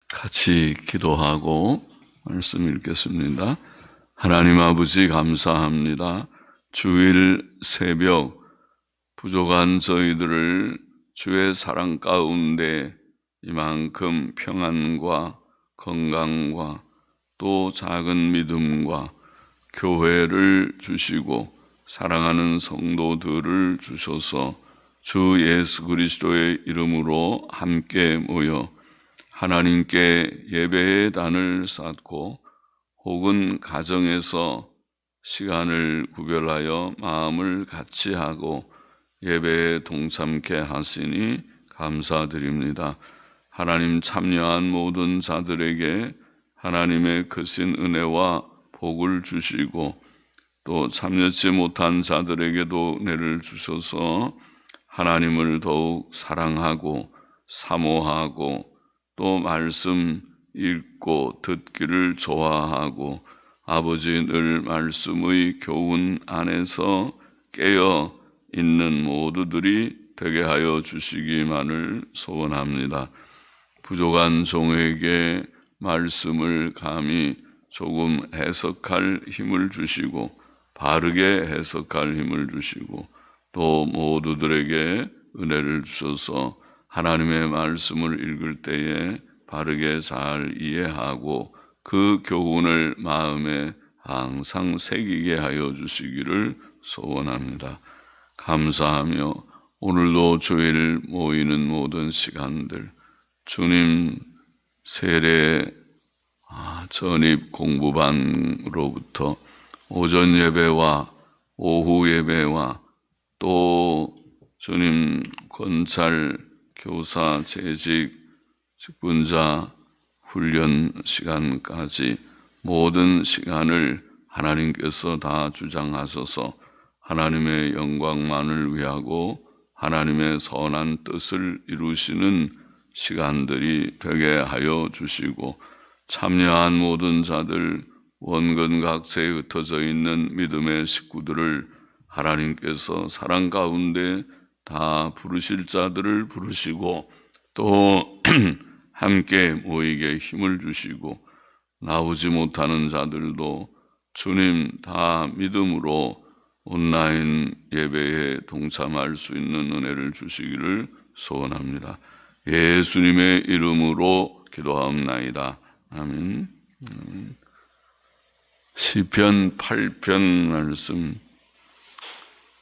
같이 기도하고 말씀 읽겠습니다. 하나님 아버지 감사합니다. 주일 새벽 부족한 저희들을 주의 사랑 가운데 이만큼 평안과 건강과 또 작은 믿음과 교회를 주시고 사랑하는 성도들을 주셔서 주 예수 그리스도의 이름으로 함께 모여 하나님께 예배의 단을 쌓고 혹은 가정에서 시간을 구별하여 마음을 같이 하고 예배에 동참케 하시니 감사드립니다. 하나님 참여한 모든 자들에게 하나님의 크신 은혜와 복을 주시고 또 참여치 못한 자들에게도 은혜를 주셔서 하나님을 더욱 사랑하고 사모하고 또 말씀 읽고 듣기를 좋아하고 아버지 늘 말씀의 교훈 안에서 깨어 있는 모두들이 되게 하여 주시기만을 소원합니다. 부족한 종에게 말씀을 감히 조금 해석할 힘을 주시고 바르게 해석할 힘을 주시고 또 모두들에게 은혜를 주셔서 하나님의 말씀을 읽을 때에 바르게 잘 이해하고 그 교훈을 마음에 항상 새기게 하여 주시기를 소원합니다. 감사하며 오늘도 주일 모이는 모든 시간들 주님 세례 전입 공부반으로부터 오전 예배와 오후 예배와 또 주님 권찰 교사 재직 직분자 훈련 시간까지 모든 시간을 하나님께서 다 주장하셔서 하나님의 영광만을 위하고 하나님의 선한 뜻을 이루시는 시간들이 되게 하여 주시고 참여한 모든 자들 원근 각지에 흩어져 있는 믿음의 식구들을 하나님께서 사랑 가운데 다 부르실 자들을 부르시고 또 함께 모이게 힘을 주시고 나오지 못하는 자들도 주님 다 믿음으로 온라인 예배에 동참할 수 있는 은혜를 주시기를 소원합니다. 예수님의 이름으로 기도하옵나이다. 아멘. 시편 8편 말씀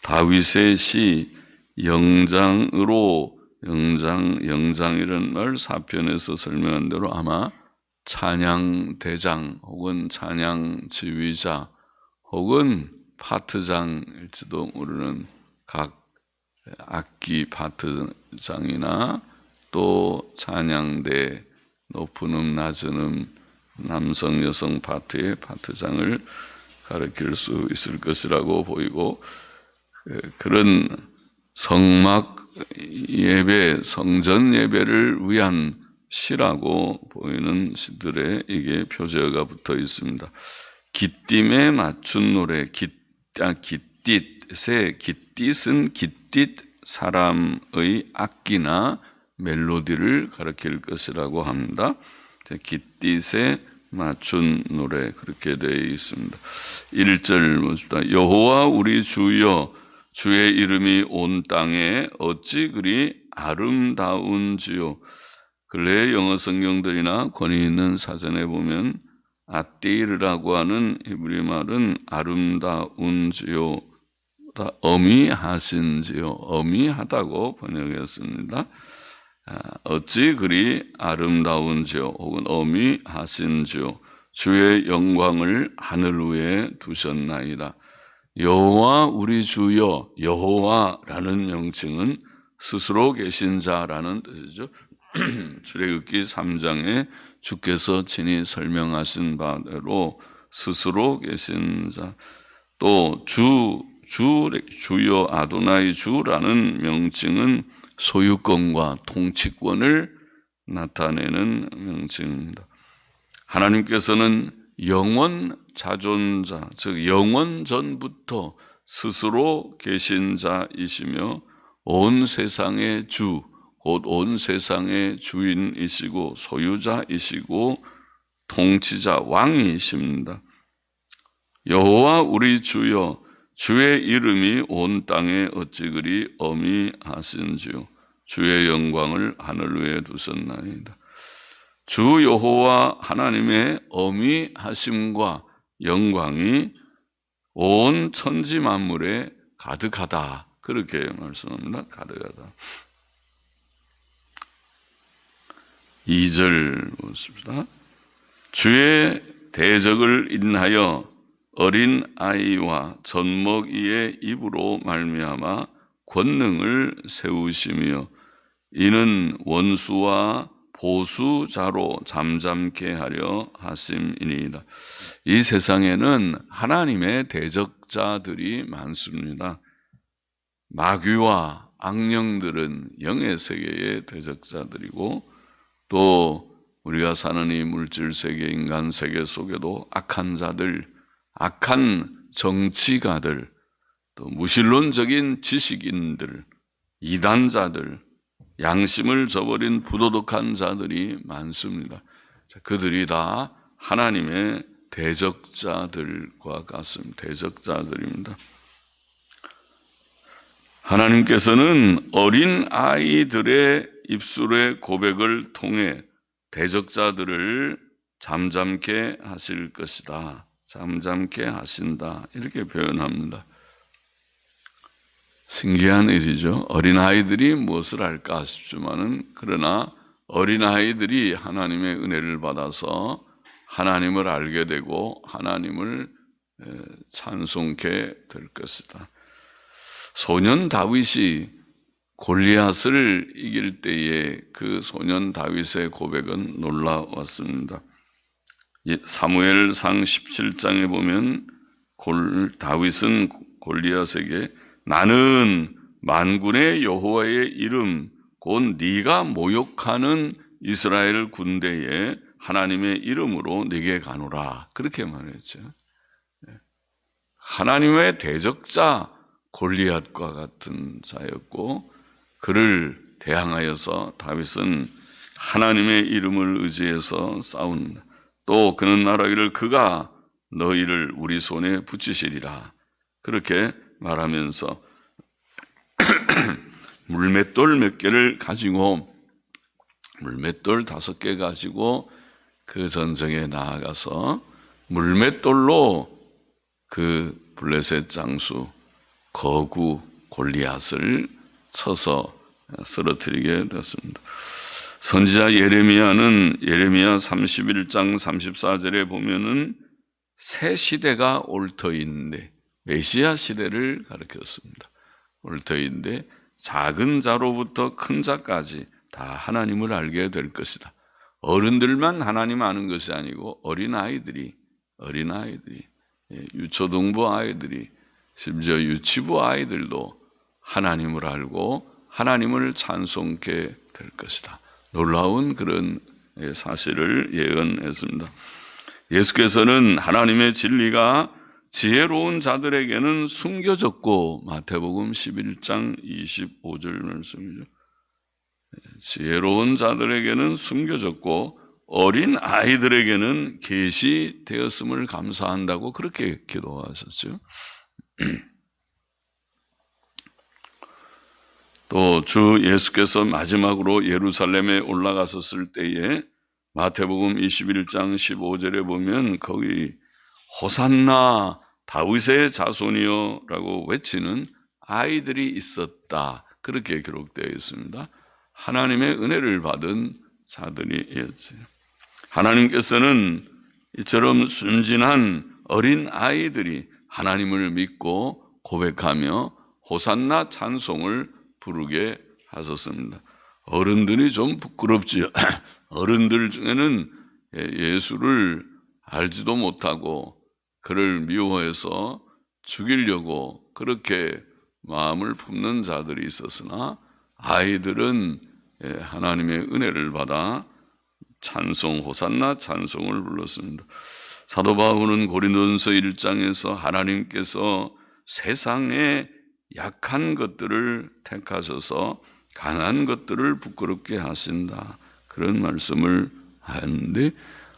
다윗의 시 영장으로 영장이라는 말 사편에서 설명한 대로 아마 찬양대장 혹은 찬양지휘자 혹은 파트장일지도 모르는 각 악기 파트장이나 또 찬양대 높은 음 낮은 음 남성 여성 파트의 파트장을 가리킬 수 있을 것이라고 보이고 그런 성막 예배, 성전 예배를 위한 시라고 보이는 시들에 이게 표제어가 붙어 있습니다. 깃딤에 맞춘 노래, 깃딧은 깃딧 사람의 악기나 멜로디를 가리킬 것이라고 합니다. 깃딧에 맞춘 노래 그렇게 되어 있습니다. 1절 봅시다. 여호와 우리 주여 주의 이름이 온 땅에 어찌 그리 아름다운지요. 근래의 영어 성경들이나 권위 있는 사전에 보면 아띠르라고 하는 히브리 말은 아름다운지요, 어미하신지요, 어미하다고 번역했습니다. 어찌 그리 아름다운지요 혹은 어미하신지요. 주의 영광을 하늘 위에 두셨나이다. 여호와 우리 주여, 여호와라는 명칭은 스스로 계신 자라는 뜻이죠. 출애굽기 3장에 주께서 친히 설명하신 바대로 스스로 계신 자, 또 주여 아도나이 주라는 명칭은 소유권과 통치권을 나타내는 명칭입니다. 하나님께서는 영원 자존자, 즉 영원 전부터 스스로 계신 자이시며 온 세상의 주, 곧 온 세상의 주인이시고 소유자이시고 통치자 왕이십니다. 여호와 우리 주여, 주의 이름이 온 땅에 어찌 그리 어미하신지요. 주의 영광을 하늘 위에 두셨나이다. 주 여호와 하나님의 어미하심과 영광이 온 천지 만물에 가득하다. 그렇게 말씀합니다. 가득하다. 2절 보십시다. 주의 대적을 인하여 어린 아이와 젖먹이의 입으로 말미암아 권능을 세우시며 이는 원수와 보수자로 잠잠케 하려 하심이니이다. 이 세상에는 하나님의 대적자들이 많습니다. 마귀와 악령들은 영의 세계의 대적자들이고 또 우리가 사는 이 물질 세계, 인간 세계 속에도 악한 자들, 악한 정치가들, 또 무신론적인 지식인들, 이단자들, 양심을 저버린 부도덕한 자들이 많습니다. 그들이 다 하나님의 대적자들과 같습니다. 대적자들입니다. 하나님께서는 어린 아이들의 입술의 고백을 통해 대적자들을 잠잠케 하실 것이다. 잠잠케 하신다. 이렇게 표현합니다. 신기한 일이죠. 어린아이들이 무엇을 할까 싶지만은 그러나 어린아이들이 하나님의 은혜를 받아서 하나님을 알게 되고 하나님을 찬송케 될 것이다. 소년 다윗이 골리앗을 이길 때에 그 소년 다윗의 고백은 놀라웠습니다. 사무엘상 17장에 보면 다윗은 골리앗에게 나는 만군의 여호와의 이름 곧 네가 모욕하는 이스라엘 군대에 하나님의 이름으로 네게 가노라 그렇게 말했죠. 하나님의 대적자 골리앗과 같은 자였고 그를 대항하여서 다윗은 하나님의 이름을 의지해서 싸운다. 또 그는 말하기를 그가 너희를 우리 손에 붙이시리라 그렇게 말하면서 물맷돌 몇 개를 가지고 물맷돌 5개 가지고 그 전쟁에 나아가서 물맷돌로 그 블레셋 장수 거구 골리앗을 쳐서 쓰러뜨리게 되었습니다. 선지자 예레미야는 예레미야 31장 34절에 보면은 새 시대가 올 터인데 메시아 시대를 가리켰습니다. 올 터인데 작은 자로부터 큰 자까지 다 하나님을 알게 될 것이다. 어른들만 하나님 아는 것이 아니고 어린아이들이 유초등부 아이들이 심지어 유치부 아이들도 하나님을 알고 하나님을 찬송케 될 것이다. 놀라운 그런 사실을 예언했습니다. 예수께서는 하나님의 진리가 지혜로운 자들에게는 숨겨졌고 마태복음 11장 25절 말씀이죠. 지혜로운 자들에게는 숨겨졌고 어린 아이들에게는 계시되었음을 감사한다고 그렇게 기도하셨죠. 또 주 예수께서 마지막으로 예루살렘에 올라가셨을 때에 마태복음 21장 15절에 보면 거기 호산나 다윗의 자손이여 라고 외치는 아이들이 있었다. 그렇게 기록되어 있습니다. 하나님의 은혜를 받은 자들이었어요. 하나님께서는 이처럼 순진한 어린 아이들이 하나님을 믿고 고백하며 호산나 찬송을 부르게 하셨습니다. 어른들이 좀 부끄럽지요. 어른들 중에는 예수를 알지도 못하고 그를 미워해서 죽이려고 그렇게 마음을 품는 자들이 있었으나 아이들은 하나님의 은혜를 받아 찬송 호산나 찬송을 불렀습니다. 사도 바울은 고린도전서 1장에서 하나님께서 세상의 약한 것들을 택하셔서 강한 것들을 부끄럽게 하신다. 그런 말씀을 하는데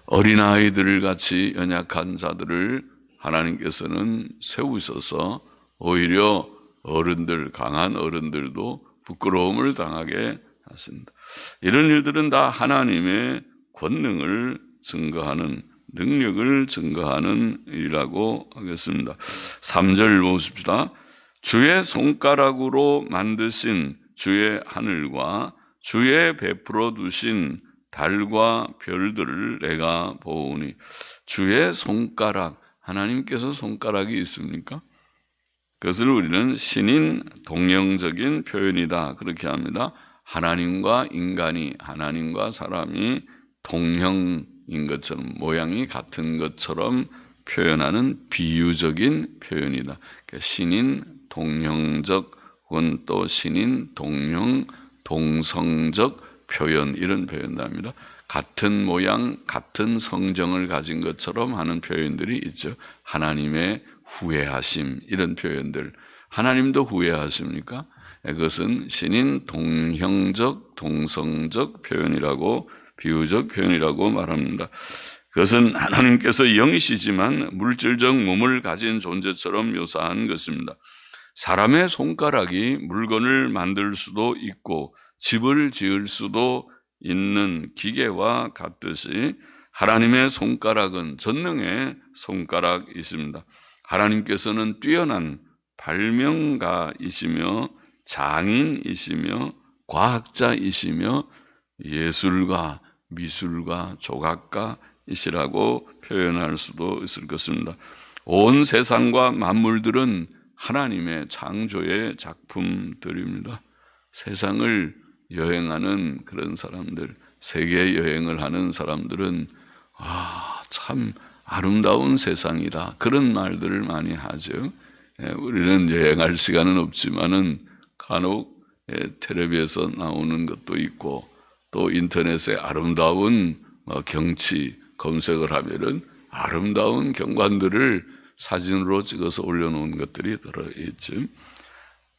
어린아이들 같이 연약한 자들을 하나님께서는 세우셔서 오히려 어른들, 강한 어른들도 부끄러움을 당하게 하신다. 이런 일들은 다 하나님의 권능을 증거하는, 능력을 증거하는 일이라고 하겠습니다. 3절 보십시다. 주의 손가락으로 만드신 주의 하늘과 주의 베풀어 두신 달과 별들을 내가 보오니. 주의 손가락, 하나님께서 손가락이 있습니까? 그것을 우리는 신인 동령적인 표현이다 그렇게 합니다. 하나님과 인간이, 하나님과 사람이 동형인 것처럼, 모양이 같은 것처럼 표현하는 비유적인 표현이다. 그러니까 신인 동형적 혹은 또 신인 동형 동성적 표현, 이런 표현도 합니다. 같은 모양, 같은 성정을 가진 것처럼 하는 표현들이 있죠. 하나님의 후회하심, 이런 표현들. 하나님도 후회하십니까? 그것은 신인 동형적, 동성적 표현이라고, 비유적 표현이라고 말합니다. 그것은 하나님께서 영이시지만 물질적 몸을 가진 존재처럼 묘사한 것입니다. 사람의 손가락이 물건을 만들 수도 있고 집을 지을 수도 있는 기계와 같듯이 하나님의 손가락은 전능의 손가락이십니다. 하나님께서는 뛰어난 발명가이시며 장인이시며 과학자이시며 예술가, 미술가, 조각가이시라고 표현할 수도 있을 것입니다. 온 세상과 만물들은 하나님의 창조의 작품들입니다. 세상을 여행하는 그런 사람들, 세계 여행을 하는 사람들은 참 아름다운 세상이다, 그런 말들을 많이 하죠. 우리는 여행할 시간은 없지만은 간혹 텔레비에서 나오는 것도 있고 또 인터넷에 아름다운 경치 검색을 하면은 아름다운 경관들을 사진으로 찍어서 올려놓은 것들이 들어있죠.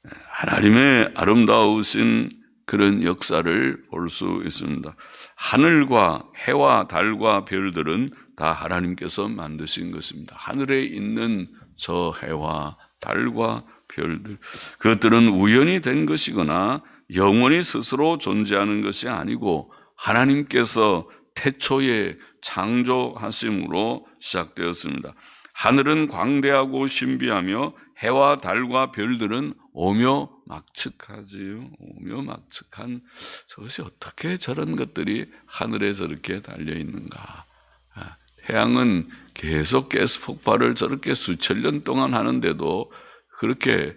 하나님의 아름다우신 그런 역사를 볼 수 있습니다. 하늘과 해와 달과 별들은 다 하나님께서 만드신 것입니다. 하늘에 있는 저 해와 달과 별들, 그것들은 우연히 된 것이거나 영원히 스스로 존재하는 것이 아니고 하나님께서 태초에 창조하심으로 시작되었습니다. 하늘은 광대하고 신비하며 해와 달과 별들은 오묘막측하지요. 오묘막측한, 저것이 어떻게 저런 것들이 하늘에 저렇게 달려있는가. 태양은 계속 가스 폭발을 저렇게 수천 년 동안 하는데도 그렇게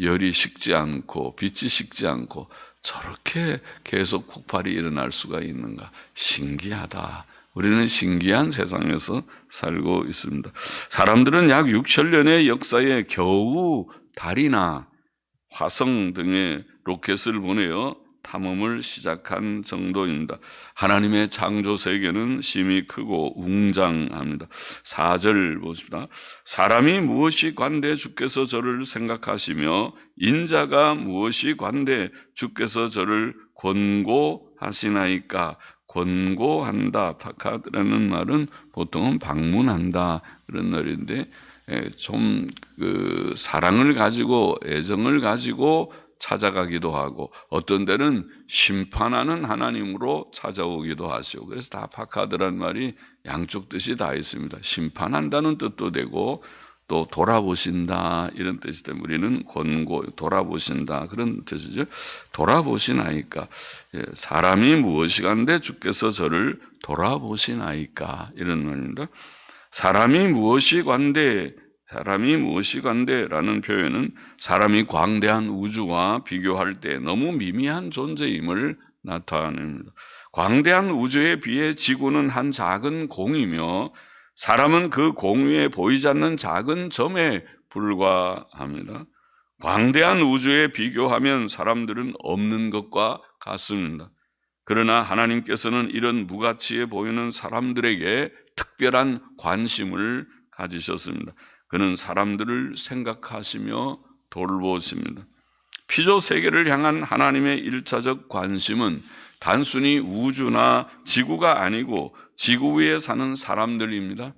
열이 식지 않고 빛이 식지 않고 저렇게 계속 폭발이 일어날 수가 있는가. 신기하다. 우리는 신기한 세상에서 살고 있습니다. 사람들은 약 6천 년의 역사에 겨우 달이나 화성 등의 로켓을 보내어 탐험을 시작한 정도입니다. 하나님의 창조 세계는 심히 크고 웅장합니다. 4절 보십니다. 사람이 무엇이 관대 주께서 저를 생각하시며 인자가 무엇이 관대 주께서 저를 권고하시나이까. 권고한다, 파카드라는 말은 보통은 방문한다, 그런 말인데 좀 그 사랑을 가지고 애정을 가지고 찾아가기도 하고 어떤 데는 심판하는 하나님으로 찾아오기도 하시고, 그래서 다 파카드라는 말이 양쪽 뜻이 다 있습니다. 심판한다는 뜻도 되고 또 돌아보신다, 이런 뜻이 되면 우리는 권고, 돌아보신다, 그런 뜻이죠. 돌아보시나이까. 사람이 무엇이 간데 주께서 저를 돌아보시나이까, 이런 말입니다. 사람이 무엇이 관대, 사람이 무엇이 관대라는 표현은 사람이 광대한 우주와 비교할 때 너무 미미한 존재임을 나타냅니다. 광대한 우주에 비해 지구는 한 작은 공이며 사람은 그 공 위에 보이지 않는 작은 점에 불과합니다. 광대한 우주에 비교하면 사람들은 없는 것과 같습니다. 그러나 하나님께서는 이런 무가치해 보이는 사람들에게 특별한 관심을 가지셨습니다. 그는 사람들을 생각하시며 돌보십니다. 피조 세계를 향한 하나님의 1차적 관심은 단순히 우주나 지구가 아니고 지구 위에 사는 사람들입니다.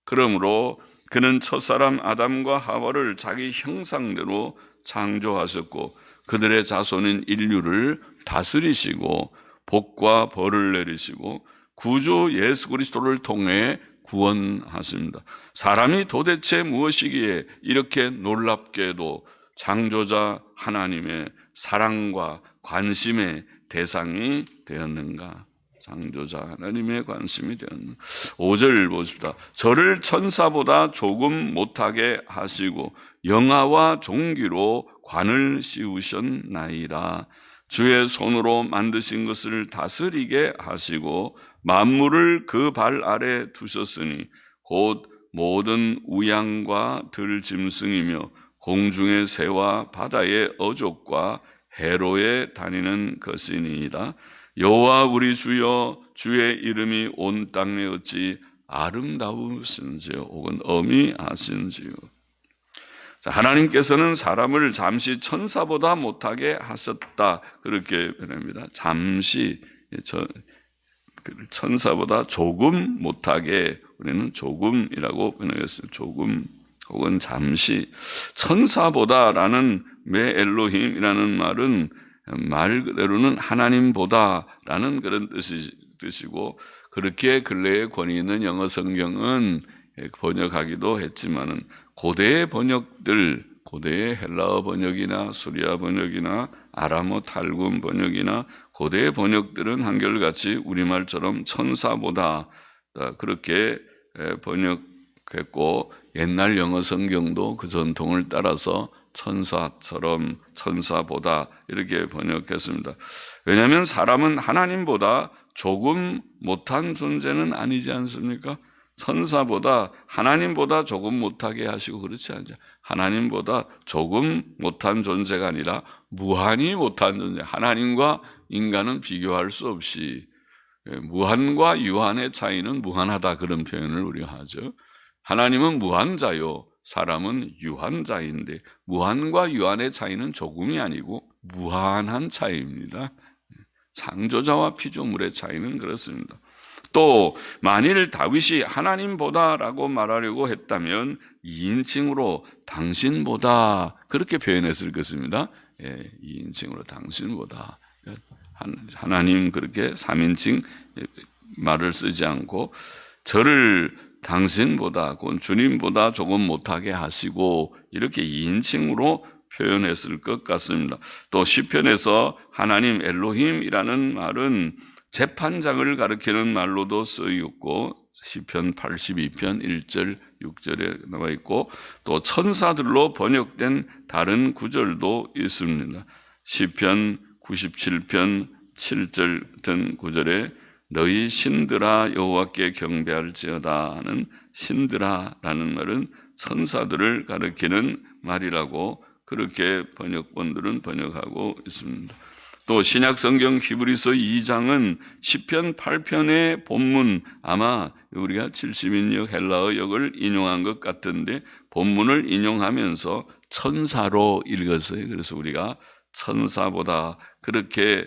그러므로 그는 첫사람 아담과 하와를 자기 형상대로 창조하셨고 그들의 자손인 인류를 다스리시고 복과 벌을 내리시고 구주 예수 그리스도를 통해 구원하십니다. 사람이 도대체 무엇이기에 이렇게 놀랍게도 창조자 하나님의 사랑과 관심의 대상이 되었는가? 창조자 하나님의 관심이 되었는가? 5절 보십시다. 저를 천사보다 조금 못하게 하시고 영화와 종기로 관을 씌우셨나이다. 주의 손으로 만드신 것을 다스리게 하시고 만물을 그 발 아래 두셨으니 곧 모든 우양과 들짐승이며 공중의 새와 바다의 어족과 해로에 다니는 것이니이다. 여호와 우리 주여, 주의 이름이 온 땅에 어찌 아름다우신지요 혹은 어미하신지요. 하나님께서는 사람을 잠시 천사보다 못하게 하셨다, 그렇게 변합니다. 잠시, 천사보다 조금 못하게, 우리는 조금이라고 변하겠어요. 조금 혹은 잠시. 천사보다라는 메 엘로힘이라는 말은 말 그대로는 하나님보다라는 그런 뜻이고, 그렇게 근래에 권위 있는 영어 성경은 번역하기도 했지만은 고대의 번역들, 고대의 헬라어 번역이나 수리아 번역이나 아람어 탈군 번역이나 고대의 번역들은 한결같이 우리말처럼 천사보다 그렇게 번역했고, 옛날 영어 성경도 그 전통을 따라서 천사처럼, 천사보다 이렇게 번역했습니다. 왜냐하면 사람은 하나님보다 조금 못한 존재는 아니지 않습니까? 천사보다, 하나님보다 조금 못하게 하시고 그렇지 않죠. 하나님보다 조금 못한 존재가 아니라 무한히 못한 존재. 하나님과 인간은 비교할 수 없이, 무한과 유한의 차이는 무한하다, 그런 표현을 우리가 하죠. 하나님은 무한자요, 사람은 유한자인데 무한과 유한의 차이는 조금이 아니고 무한한 차이입니다. 창조자와 피조물의 차이는 그렇습니다. 또 만일 다윗이 하나님보다라고 말하려고 했다면 2인칭으로 당신보다 그렇게 표현했을 것입니다. 2인칭으로 당신보다. 하나님 그렇게 3인칭 말을 쓰지 않고 저를 당신보다, 주님보다 조금 못하게 하시고 이렇게 2인칭으로 표현했을 것 같습니다. 또 시편에서 하나님 엘로힘이라는 말은 재판장을 가리키는 말로도 쓰였고, 시편 82편 1절 6절에 나와 있고, 또 천사들로 번역된 다른 구절도 있습니다. 시편 97편 7절 같은 구절에 너희 신들아 여호와께 경배할지어다 하는 신들아라는 말은 천사들을 가리키는 말이라고 그렇게 번역본들은 번역하고 있습니다. 또 신약성경 히브리서 2장은 시편 8편의 본문, 아마 우리가 70인역 헬라어 역을 인용한 것 같은데 본문을 인용하면서 천사로 읽었어요. 그래서 우리가 천사보다 그렇게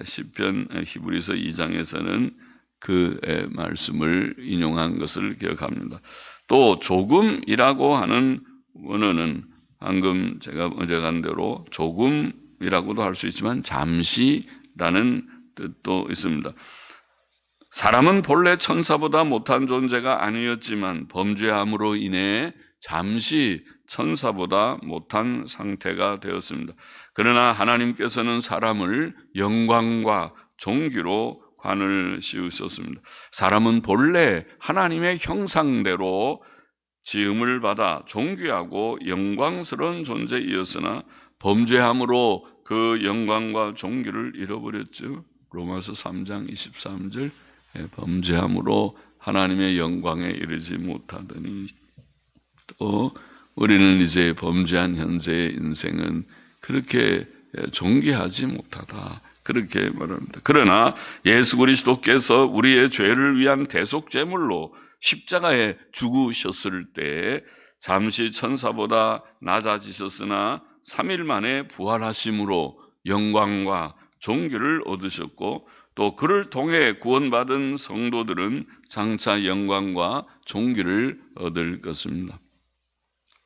시편 히브리서 2장에서는 그 말씀을 인용한 것을 기억합니다. 또 조금이라고 하는 원어는 방금 제가 언급한 대로 조금이라고도 할 수 있지만 잠시라는 뜻도 있습니다. 사람은 본래 천사보다 못한 존재가 아니었지만 범죄함으로 인해 잠시 천사보다 못한 상태가 되었습니다. 그러나 하나님께서는 사람을 영광과 존귀로 관을 씌우셨습니다. 사람은 본래 하나님의 형상대로 지음을 받아 존귀하고 영광스러운 존재이었으나 범죄함으로 그 영광과 존귀를 잃어버렸죠. 로마서 3장 23절 범죄함으로 하나님의 영광에 이르지 못하더니, 또 우리는 이제 범죄한 현재의 인생은 그렇게 존귀하지 못하다, 그렇게 말합니다. 그러나 예수 그리스도께서 우리의 죄를 위한 대속제물로 십자가에 죽으셨을 때 잠시 천사보다 낮아지셨으나 3일 만에 부활하심으로 영광과 존귀를 얻으셨고 또 그를 통해 구원받은 성도들은 장차 영광과 존귀를 얻을 것입니다.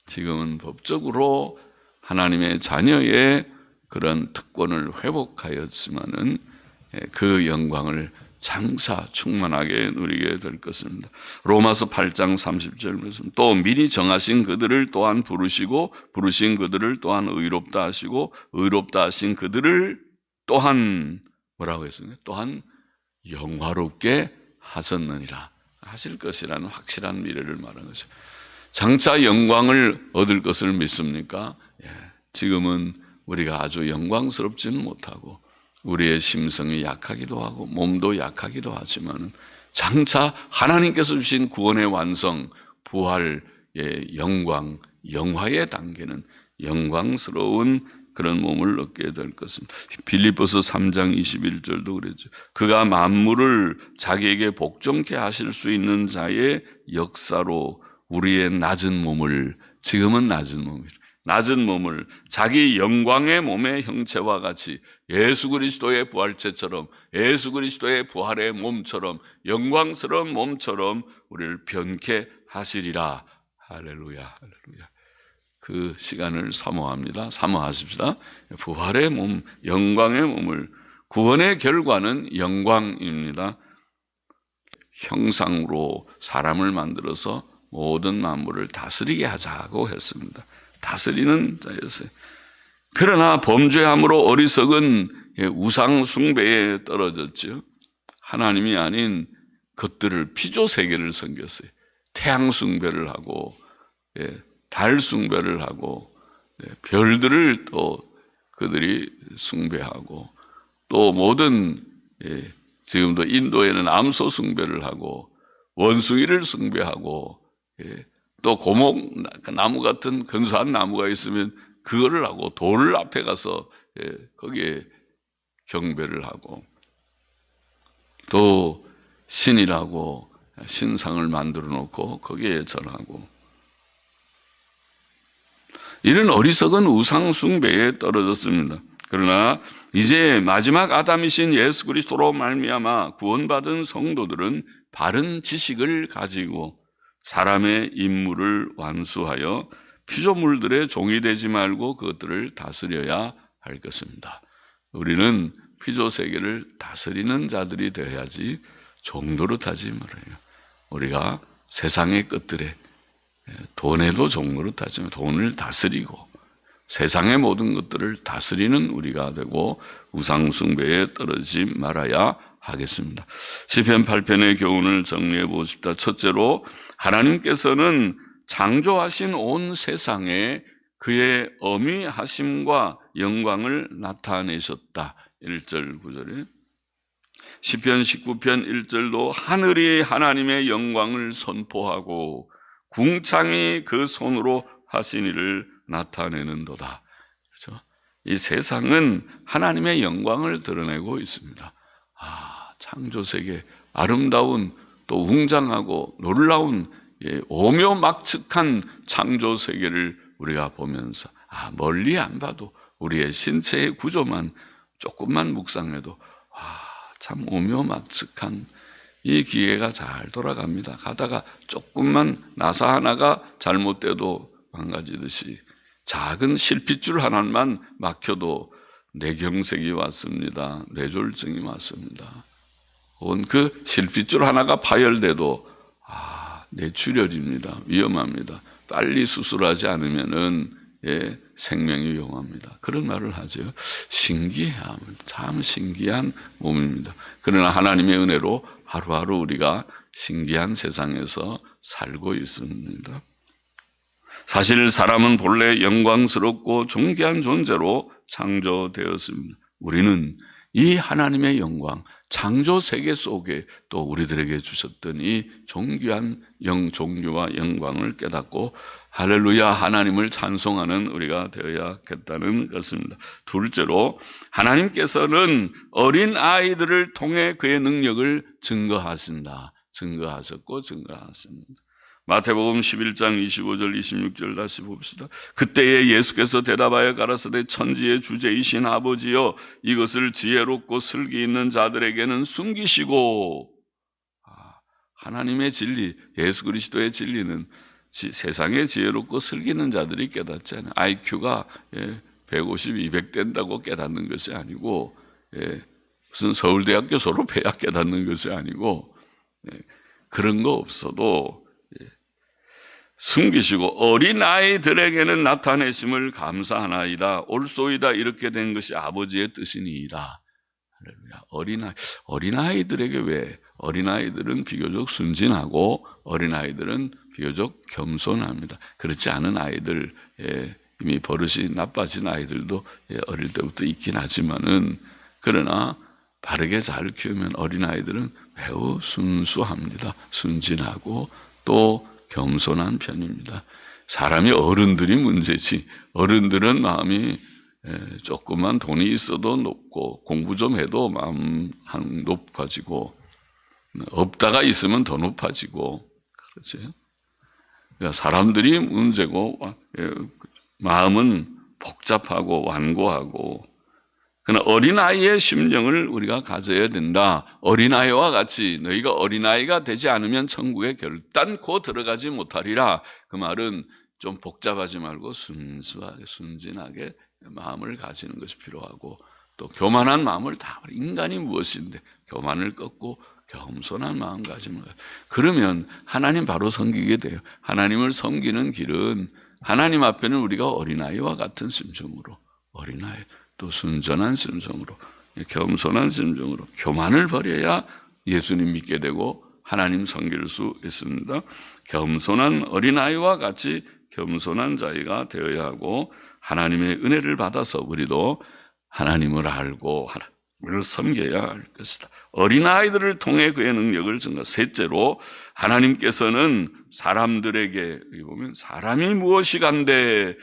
지금은 법적으로 하나님의 자녀의 그런 특권을 회복하였지만은 그 영광을 장차 충만하게 누리게 될 것입니다. 로마서 8장 30절 말씀. 또 미리 정하신 그들을 또한 부르시고 부르신 그들을 또한 의롭다 하시고 의롭다 하신 그들을 또한 뭐라고 했습니까? 또한 영화롭게 하셨느니라. 하실 것이라는 확실한 미래를 말하는 거죠. 장차 영광을 얻을 것을 믿습니까? 지금은 우리가 아주 영광스럽지는 못하고 우리의 심성이 약하기도 하고 몸도 약하기도 하지만 장차 하나님께서 주신 구원의 완성, 부활의 영광, 영화의 단계는 영광스러운 그런 몸을 얻게 될 것입니다. 빌립보서 3장 21절도 그랬죠. 그가 만물을 자기에게 복종케 하실 수 있는 자의 역사로 우리의 낮은 몸을, 지금은 낮은 몸을 자기 영광의 몸의 형체와 같이 예수 그리스도의 부활체처럼, 예수 그리스도의 부활의 몸처럼, 영광스러운 몸처럼 우리를 변케 하시리라. 할렐루야, 할렐루야. 그 시간을 사모하십시다. 부활의 몸, 영광의 몸을, 구원의 결과는 영광입니다. 형상으로 사람을 만들어서 모든 만물을 다스리게 하자고 했습니다. 다스리는 자였어요. 그러나 범죄함으로 어리석은 우상 숭배에 떨어졌죠. 하나님이 아닌 것들을, 피조 세계를 섬겼어요. 태양 숭배를 하고 달 숭배를 하고 별들을 또 그들이 숭배하고 또 모든 지금도 인도에는 암소 숭배를 하고 원숭이를 숭배하고 또 고목 나무 같은 근사한 나무가 있으면 그거를 하고 돌 앞에 가서 거기에 경배를 하고 또 신이라고 신상을 만들어 놓고 거기에 절하고 이런 어리석은 우상 숭배에 떨어졌습니다. 그러나 이제 마지막 아담이신 예수 그리스도로 말미암아 구원받은 성도들은 바른 지식을 가지고 사람의 임무를 완수하여 피조물들의 종이 되지 말고 그것들을 다스려야 할 것입니다. 우리는 피조 세계를 다스리는 자들이 되어야지 종노릇하지 말아요. 우리가 세상의 것들에 돈에도 종노릇하지만 돈을 다스리고 세상의 모든 것들을 다스리는 우리가 되고 우상 숭배에 떨어지지 말아야 하겠습니다. 시편 8편의 교훈을 정리해 보고 싶다. 첫째로 하나님께서는 창조하신 온 세상에 그의 어미하심과 영광을 나타내셨다. 1절 9절에 시편 19편 1절도 하늘이 하나님의 영광을 선포하고 궁창이 그 손으로 하신 일을 나타내는도다. 그렇죠? 이 세상은 하나님의 영광을 드러내고 있습니다. 창조세계 아름다운 또 웅장하고 놀라운 오묘막측한 창조세계를 우리가 보면서 멀리 안 봐도 우리의 신체의 구조만 조금만 묵상해도 참 오묘막측한 이 기계가 잘 돌아갑니다. 가다가 조금만 나사 하나가 잘못돼도 망가지듯이 작은 실핏줄 하나만 막혀도 뇌경색이 왔습니다. 뇌졸중이 왔습니다. 혹은 그 실핏줄 하나가 파열돼도 뇌출혈입니다. 위험합니다. 빨리 수술하지 않으면은 생명이 위험합니다. 그런 말을 하죠. 신기해요. 참 신기한 몸입니다. 그러나 하나님의 은혜로 하루하루 우리가 신기한 세상에서 살고 있습니다. 사실 사람은 본래 영광스럽고 존귀한 존재로 창조되었습니다. 우리는 이 하나님의 영광, 창조 세계 속에 또 우리들에게 주셨던 이 존귀한 종류와 영광을 깨닫고 할렐루야 하나님을 찬송하는 우리가 되어야겠다는 것입니다. 둘째로 하나님께서는 어린 아이들을 통해 그의 능력을 증거하셨고 증거하십니다. 마태복음 11장 25절 26절 다시 봅시다. 그때에 예수께서 대답하여 가라사대 천지의 주제이신 아버지여 이것을 지혜롭고 슬기 있는 자들에게는 숨기시고. 하나님의 진리, 예수 그리스도의 진리는 세상의 지혜롭고 슬기 있는 자들이 깨닫지 않아요. IQ가 150, 200 된다고 깨닫는 것이 아니고, 무슨 서울대학교 졸업해야 깨닫는 것이 아니고, 그런 거 없어도 숨기시고 어린아이들에게는 나타내심을 감사하나이다. 옳소이다. 이렇게 된 것이 아버지의 뜻이니이다. 할렐루야. 어린아이들에게 왜? 어린아이들은 비교적 순진하고 어린아이들은 비교적 겸손합니다. 그렇지 않은 아이들, 이미 버릇이 나빠진 아이들도 어릴 때부터 있긴 하지만은, 그러나 바르게 잘 키우면 어린아이들은 매우 순수합니다. 순진하고 또 겸손한 편입니다. 사람이 어른들이 문제지, 어른들은 마음이 조금만 돈이 있어도 높고 공부 좀 해도 마음 높아지고, 없다가 있으면 더 높아지고, 그렇죠. 그러니까 사람들이 문제고 마음은 복잡하고 완고하고, 그러나 어린아이의 심령을 우리가 가져야 된다. 어린아이와 같이 너희가 어린아이가 되지 않으면 천국에 결단코 들어가지 못하리라. 그 말은 좀 복잡하지 말고 순수하게 순진하게 마음을 가지는 것이 필요하고, 또 교만한 마음을 다, 인간이 무엇인데 교만을 꺾고 겸손한 마음 가지는 거예요. 그러면 하나님 바로 섬기게 돼요. 하나님을 섬기는 길은 하나님 앞에는 우리가 어린아이와 같은 심정으로, 어린아이 또 순전한 심정으로, 겸손한 심정으로 교만을 버려야 예수님 믿게 되고 하나님 섬길 수 있습니다. 겸손한 어린아이와 같이 겸손한 자가 되어야 하고, 하나님의 은혜를 받아서 우리도 하나님을 알고 하나님을 섬겨야 할 것이다. 어린아이들을 통해 그의 능력을 증거. 셋째로, 하나님께서는 사람들에게, 여기 보면 사람이 무엇이간데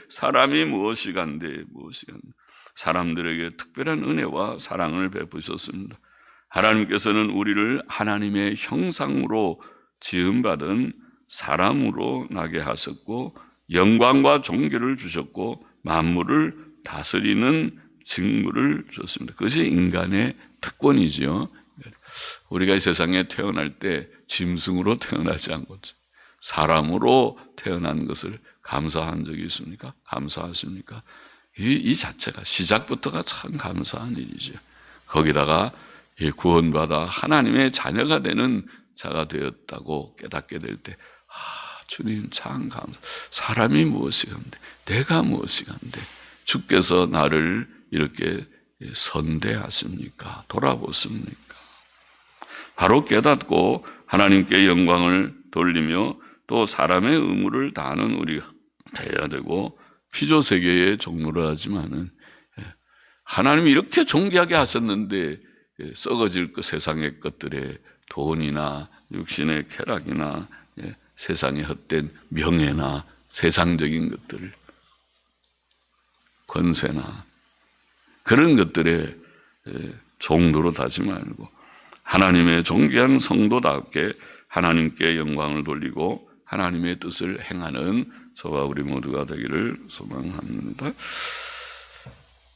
사람들에게 특별한 은혜와 사랑을 베푸셨습니다. 하나님께서는 우리를 하나님의 형상으로 지음받은 사람으로 나게 하셨고, 영광과 존귀를 주셨고, 만물을 다스리는 직무를 주셨습니다. 그것이 인간의 특권이죠. 우리가 이 세상에 태어날 때 짐승으로 태어나지 않고 사람으로 태어난 것을 감사한 적이 있습니까? 감사하십니까? 이 자체가, 시작부터가 참 감사한 일이죠. 거기다가 구원받아 하나님의 자녀가 되는 자가 되었다고 깨닫게 될 때, 주님 참 감사. 사람이 무엇이간데, 내가 무엇이간데 주께서 나를 이렇게 선대하십니까? 돌아보십니까? 바로 깨닫고 하나님께 영광을 돌리며 또 사람의 의무를 다하는 우리가 되어야 되고, 피조세계의 종로를 하지만은 하나님이 이렇게 존귀하게 하셨는데 썩어질 것, 세상의 것들에 돈이나 육신의 쾌락이나 세상의 헛된 명예나 세상적인 것들, 권세나 그런 것들에 종로로 다지 말고 하나님의 존귀한 성도답게 하나님께 영광을 돌리고 하나님의 뜻을 행하는 저와 우리 모두가 되기를 소망합니다.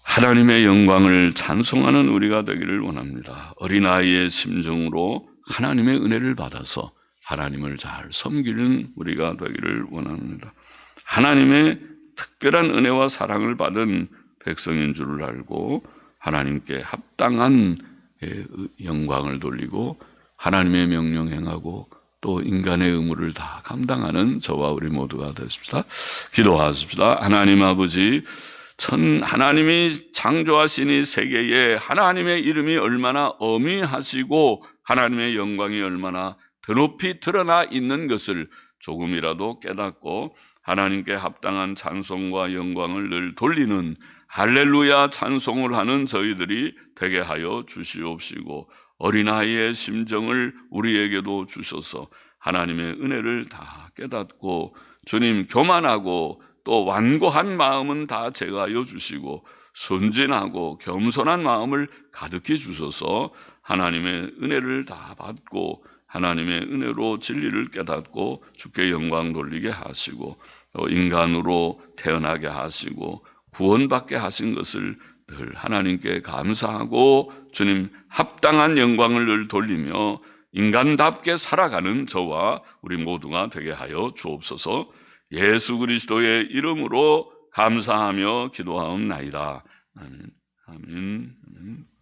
하나님의 영광을 찬송하는 우리가 되기를 원합니다. 어린아이의 심정으로 하나님의 은혜를 받아서 하나님을 잘 섬기는 우리가 되기를 원합니다. 하나님의 특별한 은혜와 사랑을 받은 백성인 줄을 알고 하나님께 합당한 영광을 돌리고 하나님의 명령 행하고 또 인간의 의무를 다 감당하는 저와 우리 모두가 되십시다. 기도하십시다. 하나님 아버지, 하나님이 창조하신 이 세계에 하나님의 이름이 얼마나 어미하시고 하나님의 영광이 얼마나 드높이 드러나 있는 것을 조금이라도 깨닫고 하나님께 합당한 찬송과 영광을 늘 돌리는 할렐루야 찬송을 하는 저희들이 되게 하여 주시옵시고, 어린아이의 심정을 우리에게도 주셔서 하나님의 은혜를 다 깨닫고 주님 교만하고 또 완고한 마음은 다 제거하여 주시고 순진하고 겸손한 마음을 가득히 주셔서 하나님의 은혜를 다 받고 하나님의 은혜로 진리를 깨닫고 주께 영광 돌리게 하시고 또 인간으로 태어나게 하시고 구원받게 하신 것을 늘 하나님께 감사하고 주님 합당한 영광을 늘 돌리며 인간답게 살아가는 저와 우리 모두가 되게 하여 주옵소서. 예수 그리스도의 이름으로 감사하며 기도하옵나이다. 아멘. 아멘. 아멘.